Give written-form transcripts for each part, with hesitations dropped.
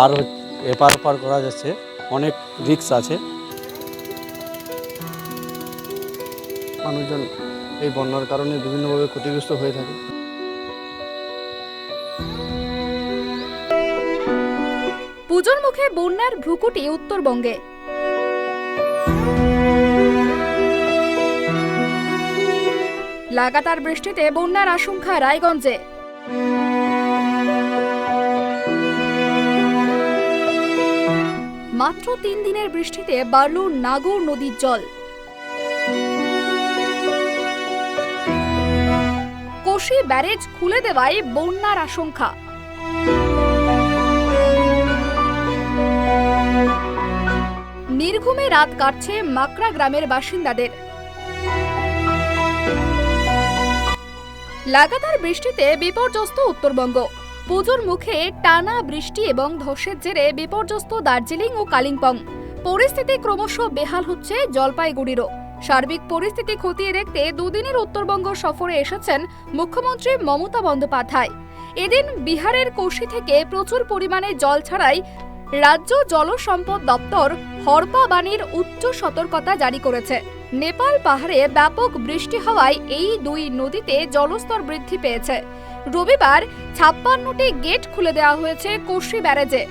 আর এপার ওপার করা যাচ্ছে, অনেক রিস্ক আছে। মানুষজন এই বন্যার কারণে বিভিন্নভাবে ক্ষতিগ্রস্ত হয়ে থাকে। পুজোর মুখে বন্যার ভ্রুকুটি উত্তরবঙ্গে। লাগাতার বৃষ্টিতে বন্যার আশঙ্কা রায়গঞ্জে। মাত্র 3 দিনের বৃষ্টিতে বাড়ল নাগর নদীর জল। কোশি ব্যারেজ খুলে দেওয়ায় বন্যার আশঙ্কা। নির্ঘুমে রাত কাটছে মাকড়া গ্রামের বাসিন্দাদের। লাগাতার বৃষ্টিতে বিপর্যস্ত উত্তরবঙ্গ। পুজোর মুখে টানা বৃষ্টি এবং ধসের জেরে বিপর্যস্ত দার্জিলিং ও কালিম্পং। পরিস্থিতি ক্রমশ বেহাল হচ্ছে জলপাইগুড়িরও। সার্বিক পরিস্থিতি খতিয়ে দেখতে দুদিনের উত্তরবঙ্গ সফরে এসেছেন মুখ্যমন্ত্রী মমতা বন্দ্যোপাধ্যায়। এদিন বিহারের কোশি থেকে প্রচুর পরিমাণে জল ছাড়াই রাজ্য জল সম্পদ দপ্তর হড়পা বানের উচ্চ সতর্কতা জারি করেছে। নেপাল পাহাড়ে ব্যাপক বৃষ্টি হওয়ায় এই দুই নদীতে জলস্তর বৃদ্ধি পেয়েছে। রবিবার 56টি গেট খুলে দেওয়া হয়েছে কোশি ব্যারেজে।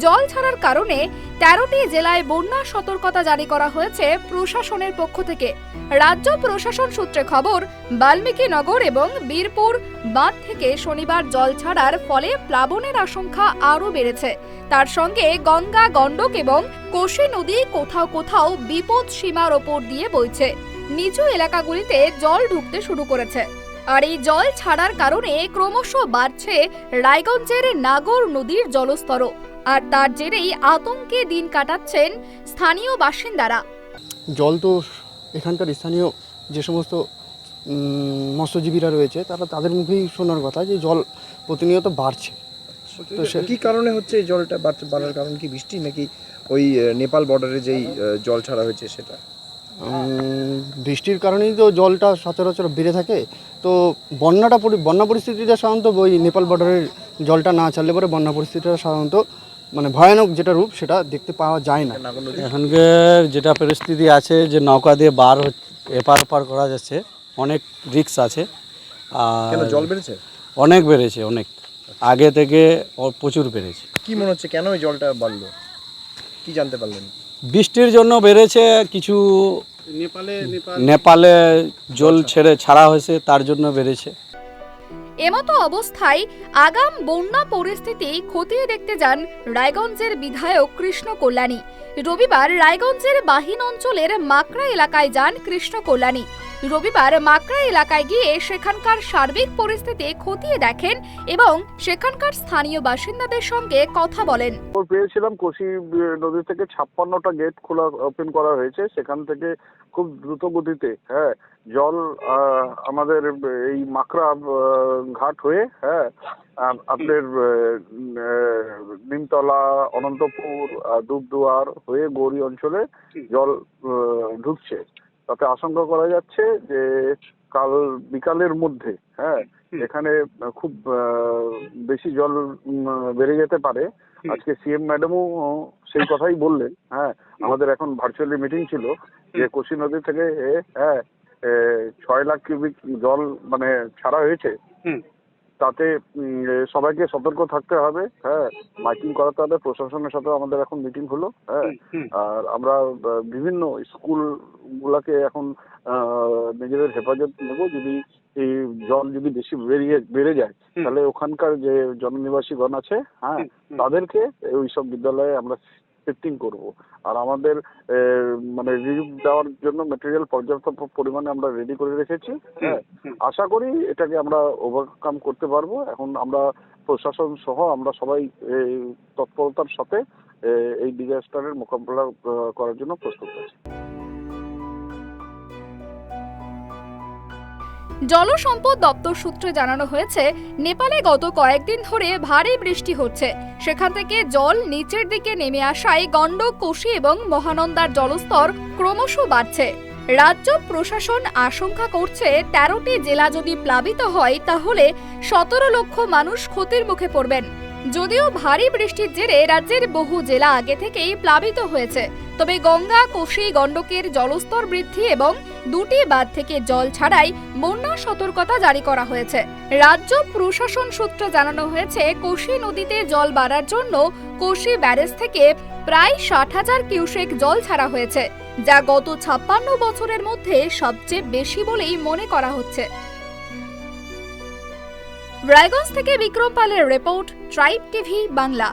জল ছাড়ার কারণে 13টি জেলায় বন্যা সতর্কতা জারি করা হয়েছে প্রশাসনের পক্ষ থেকে। রাজ্য প্রশাসন সূত্রে খবর, বাল্মীকিনগর এবং বীরপুর বাঁধ থেকে শনিবার জল ছাড়ার ফলে প্লাবনের আশঙ্কা আরও বেড়েছে। তার সঙ্গে গঙ্গা, গণ্ডক এবং কোশি নদী কোথাও কোথাও বিপদ সীমার ওপর দিয়ে বইছে। নিচু এলাকাগুলিতে জল ঢুকতে শুরু করেছে। আর এই জল ছাড়ার কারণে ক্রমশ বাড়ছে রায়গঞ্জের নাগর নদীর জলস্তরও। আর তার জেরেই আতঙ্কে দিন কাটাচ্ছেন স্থানীয় বাসিন্দারা। জল তো এখানকার স্থানীয় যে সমস্ত মৎস্যজীবীরা রয়েছে তাদের মুখেই শোনার কথা যে জল প্রতিনিয়ত বাড়ছে। তো সে কি কারণে হচ্ছে এই জলটা বাড়ার কারণ কি বৃষ্টি নাকি ওই নেপাল বর্ডারে যেই জল ছাড়া হয়েছে সেটা? বৃষ্টির কারণেই তো জলটা সচরাচর বেড়ে থাকে। তো বন্যা পরিস্থিতিটা সাধারণত ওই নেপাল বর্ডারের জলটা না ছাড়লে পরে বন্যা পরিস্থিতিটা সাধারণত মানে ভয়ানক যেটা রূপ সেটা দেখতে পাওয়া যায় না। এখানকার যেটা পরিস্থিতি আছে যে নৌকা দিয়ে এপার ওপার করা যাচ্ছে, অনেক রিস্ক আছে। আর জল বেড়েছে, অনেক বেড়েছে, অনেক আগে থেকে প্রচুর বেড়েছে। কি মনে হচ্ছে কেন এই জলটা বাড়লো, কি জানতে পারলেন? বৃষ্টির জন্য বেড়েছে, কিছু নেপালে জল ছাড়া হয়েছে তার জন্য বেড়েছে। এমতো অবস্থায় আগাম বন্যা পরিস্থিতি খতিয়ে দেখতে যান রায়গঞ্জের বিধায়ক কৃষ্ণ কল্যাণী। রবিবার রায়গঞ্জের বাহিন অঞ্চলের মাকড়া এলাকায় যান কৃষ্ণ কল্যাণী। রবিবার মাকড়া এলাকায় গিয়ে সেখানকার সার্বিক পরিস্থিতি খতিয়ে দেখেন এবং সেখানকার স্থানীয় বাসিন্দাদের সঙ্গে কথা বলেন। পেয়েছিলাম কোশি নদী থেকে 56টা গেট খোলা ওপেন করা হয়েছে। সেখান থেকে খুব দ্রুত গতিতে জল আমাদের এই মাকড়া ঘাট হয়ে আপনার নিমতলা, অনন্তপুর, ধূপদুয়ার হয়ে গৌরী অঞ্চলে জল ঢুকছে। তাতে আশঙ্কা করা যাচ্ছে যে কাল বিকালের মধ্যে এখানে খুব বেশি জল বেড়ে যেতে পারে। আজকে সিএম ম্যাডামও সেই কথাই বললেন। আমাদের এখন ভার্চুয়ালি মিটিং ছিল যে কোশি নদী থেকে 6 লাখ কিউবিক জল মানে ছাড়া হয়েছে। তাতে সবাইকে সতর্ক থাকতে হবে, মাইকিং করাতে হবে। প্রশাসনের সাথে আমাদের এখন মিটিং হলো। আর আমরা বিভিন্ন স্কুল গুলাকে এখন নিজেদের হেফাজত নেব। যদি এই জল যদি বেশি বেড়ে যায় তাহলে ওখানকার যে জননিবাসীগণ আছে তাদেরকে ওইসব বিদ্যালয়ে আমরা শিফটিং করব। আর আমাদের মানে রিলিফ দেওয়ার জন্য ম্যাটেরিয়াল পর্যাপ্ত পরিমাণে আমরা রেডি করে রেখেছি। আশা করি এটাকে আমরা ওভারকাম করতে পারবো। এখন আমরা প্রশাসন সহ আমরা সবাই তৎপরতার সাথে এই ডিজাস্টারের মোকাবিলা করার জন্য প্রস্তুত আছি। জলসম্পদ দপ্তর সূত্রে জানানো হয়েছে, নেপালে গত কয়েকদিন ধরে ভারী বৃষ্টি হচ্ছে। সেখান থেকে জল নিচের দিকে নেমে আসায় গণ্ডক, কোশি এবং মহানন্দার জলস্তর ক্রমশ বাড়ছে। রাজ্য প্রশাসন আশঙ্কা করছে 13টি জেলা যদি প্লাবিত হয় তাহলে 17 লক্ষ মানুষ ক্ষতির মুখে পড়বেন। যদিও ভারী বৃষ্টির জেরে রাজ্যের বহু জেলা আগে থেকেই প্লাবিত হয়েছে, তবে গঙ্গা, কোশি, গণ্ডকের জলস্তর বৃদ্ধি এবং দুটি বাঁধ থেকে জল ছাড়াই বন্যা সতর্কতা জারি করা হয়েছে। রাজ্য প্রশাসন সূত্রে জানানো হয়েছে, কোশি নদীতে জল বাড়ার জন্য কোশি ব্যারেজ থেকে প্রায় 60,000 কিউসেক জল ছাড়া হয়েছে, যা গত 56 বছরের মধ্যে সবচেয়ে বেশি বলেই মনে করা হচ্ছে। রায়গঞ্জ থেকে বিক্রম পালের রিপোর্ট, ট্রাইব টিভি বাংলা।